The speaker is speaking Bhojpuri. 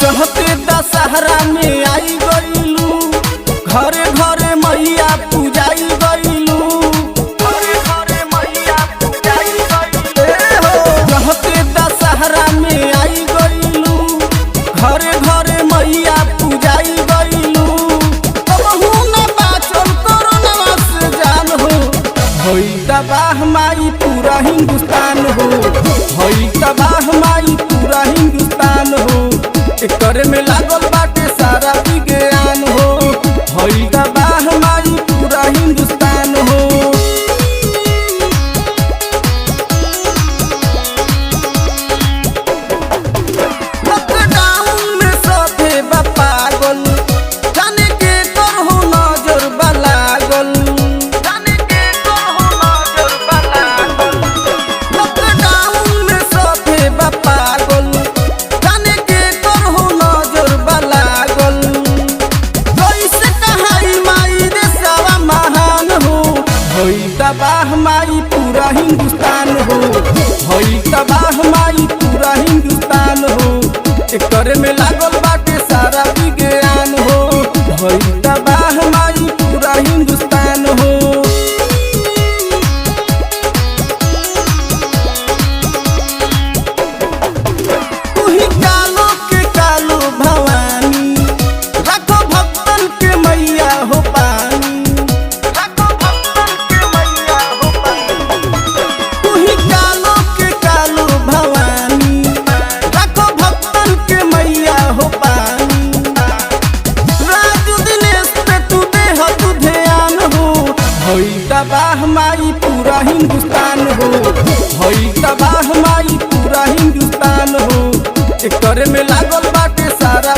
दशहरा में आई गईलू, घरे घरे मैया पूजाई गईलू, घरे घरे मैया पूजाई गईलू हो। कहते दशहरा में आई गईलू, घरे घरे मैया पूजाई गईलू। कहू न बाचल कोरोना से जान हो, होई तबाह माई पूरा हिंदुस्तान हो, होई तबाह माई पूरा हिंदुस्तान हो। करे में लागल बाटे सारा विज्ञान हो, होई तबाह माई पूरा हिंदुस्तान हो। लॉकडाउन में सभे बा पागल, जाने के कर हो नजर बा लागल, जाने के कर हो नजर बा लागल। लॉकडाउन में सभे बा पागल, तबाह माई पूरा हिंदुस्तान हो, होई तबाह माई पूरा हिंदुस्तान हो। करे में लागल बाटे सारा विज्ञान हो, होई तबाह माई पूरा हिंदुस्तान हो। तुही कालो के कालो भवानी, रखो भक्तन के मैया हो पानी, होई तबाह माई पूरा हिंदुस्तान हो, होई तबाह माई पूरा हिंदुस्तान हो। करे में लागल बाटे सारा